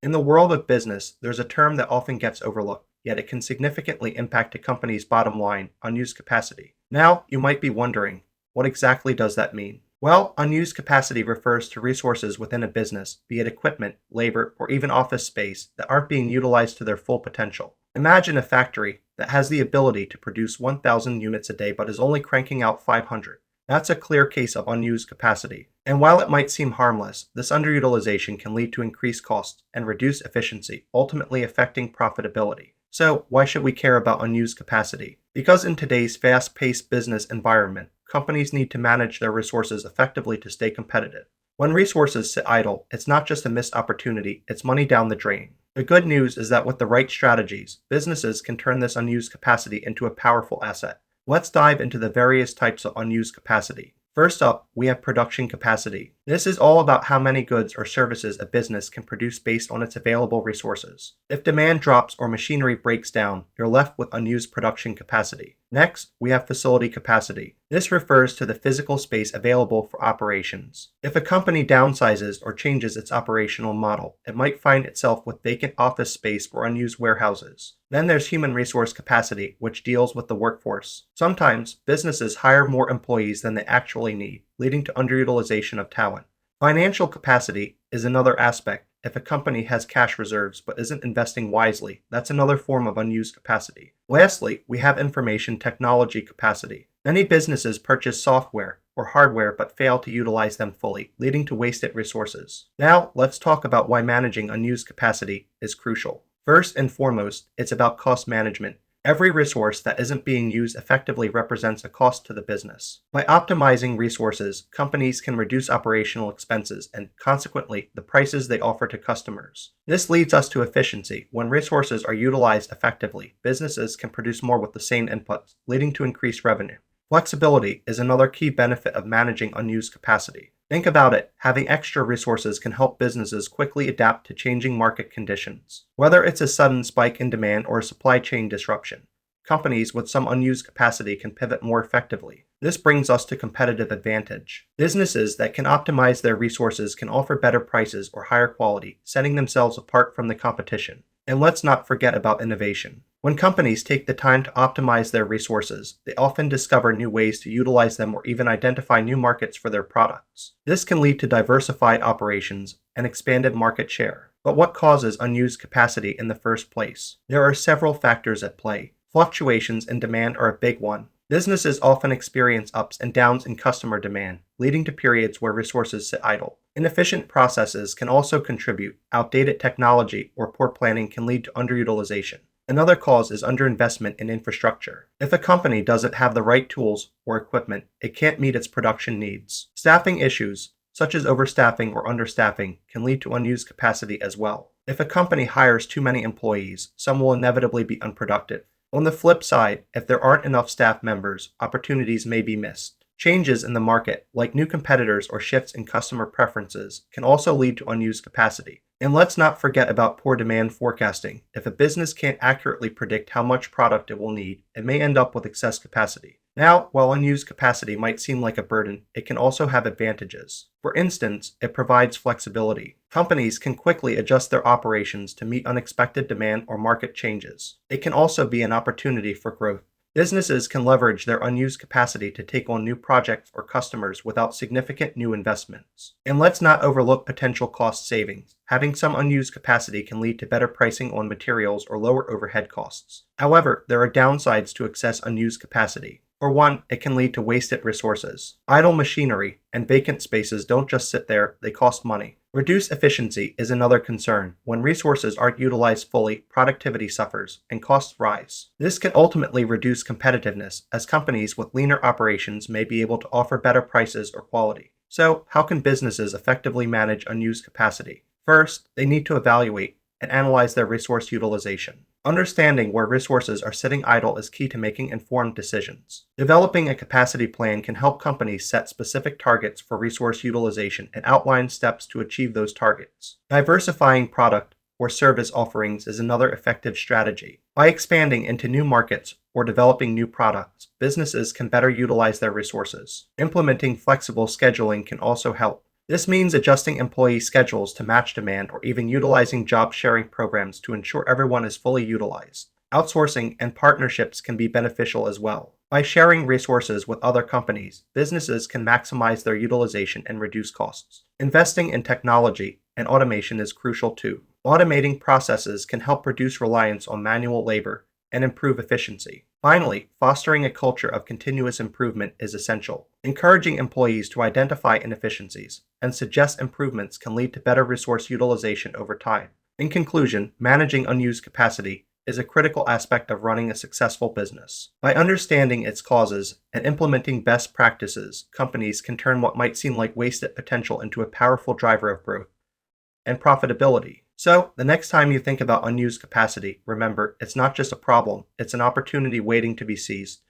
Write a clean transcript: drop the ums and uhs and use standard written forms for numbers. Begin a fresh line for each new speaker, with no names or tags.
In the world of business, there's a term that often gets overlooked, yet it can significantly impact a company's bottom line: unused capacity. Now, you might be wondering, what exactly does that mean? Well, unused capacity refers to resources within a business, be it equipment, labor, or even office space, that aren't being utilized to their full potential. Imagine a factory that has the ability to produce 1,000 units a day but is only cranking out 500. That's a clear case of unused capacity. And while it might seem harmless, this underutilization can lead to increased costs and reduced efficiency, ultimately affecting profitability. So, why should we care about unused capacity? Because in today's fast-paced business environment, companies need to manage their resources effectively to stay competitive. When resources sit idle, it's not just a missed opportunity, it's money down the drain. The good news is that with the right strategies, businesses can turn this unused capacity into a powerful asset. Let's dive into the various types of unused capacity. First up, we have production capacity. This is all about how many goods or services a business can produce based on its available resources. If demand drops or machinery breaks down, you're left with unused production capacity. Next, we have facility capacity. This refers to the physical space available for operations. If a company downsizes or changes its operational model, it might find itself with vacant office space or unused warehouses. Then there's human resource capacity, which deals with the workforce. Sometimes, businesses hire more employees than they actually need, leading to underutilization of talent. Financial capacity is another aspect. If a company has cash reserves but isn't investing wisely, that's another form of unused capacity. Lastly, we have information technology capacity. Many businesses purchase software or hardware but fail to utilize them fully, leading to wasted resources. Now, let's talk about why managing unused capacity is crucial. First and foremost, it's about cost management. Every resource that isn't being used effectively represents a cost to the business. By optimizing resources, companies can reduce operational expenses and, consequently, the prices they offer to customers. This leads us to efficiency. When resources are utilized effectively, businesses can produce more with the same inputs, leading to increased revenue. Flexibility is another key benefit of managing unused capacity. Think about it, having extra resources can help businesses quickly adapt to changing market conditions. Whether it's a sudden spike in demand or a supply chain disruption, companies with some unused capacity can pivot more effectively. This brings us to competitive advantage. Businesses that can optimize their resources can offer better prices or higher quality, setting themselves apart from the competition. And let's not forget about innovation. When companies take the time to optimize their resources, they often discover new ways to utilize them or even identify new markets for their products. This can lead to diversified operations and expanded market share. But what causes unused capacity in the first place? There are several factors at play. Fluctuations in demand are a big one. Businesses often experience ups and downs in customer demand, leading to periods where resources sit idle. Inefficient processes can also contribute. Outdated technology or poor planning can lead to underutilization. Another cause is underinvestment in infrastructure. If a company doesn't have the right tools or equipment, it can't meet its production needs. Staffing issues, such as overstaffing or understaffing, can lead to unused capacity as well. If a company hires too many employees, some will inevitably be unproductive. On the flip side, if there aren't enough staff members, opportunities may be missed. Changes in the market, like new competitors or shifts in customer preferences, can also lead to unused capacity. And let's not forget about poor demand forecasting. If a business can't accurately predict how much product it will need, it may end up with excess capacity. Now, while unused capacity might seem like a burden, it can also have advantages. For instance, it provides flexibility. Companies can quickly adjust their operations to meet unexpected demand or market changes. It can also be an opportunity for growth. Businesses can leverage their unused capacity to take on new projects or customers without significant new investments. And let's not overlook potential cost savings. Having some unused capacity can lead to better pricing on materials or lower overhead costs. However, there are downsides to excess unused capacity. For one, it can lead to wasted resources. Idle machinery and vacant spaces don't just sit there, they cost money. Reduced efficiency is another concern. When resources aren't utilized fully, productivity suffers and costs rise. This can ultimately reduce competitiveness, as companies with leaner operations may be able to offer better prices or quality. So, how can businesses effectively manage unused capacity? First, they need to evaluate and analyze their resource utilization. Understanding where resources are sitting idle is key to making informed decisions. Developing a capacity plan can help companies set specific targets for resource utilization and outline steps to achieve those targets. Diversifying product or service offerings is another effective strategy. By expanding into new markets or developing new products, businesses can better utilize their resources. Implementing flexible scheduling can also help. This means adjusting employee schedules to match demand or even utilizing job sharing programs to ensure everyone is fully utilized. Outsourcing and partnerships can be beneficial as well. By sharing resources with other companies, businesses can maximize their utilization and reduce costs. Investing in technology and automation is crucial too. Automating processes can help reduce reliance on manual labor and improve efficiency. Finally, fostering a culture of continuous improvement is essential. Encouraging employees to identify inefficiencies and suggest improvements can lead to better resource utilization over time. In conclusion, managing unused capacity is a critical aspect of running a successful business. By understanding its causes and implementing best practices, companies can turn what might seem like wasted potential into a powerful driver of growth and profitability. So, the next time you think about unused capacity, remember, it's not just a problem, it's an opportunity waiting to be seized.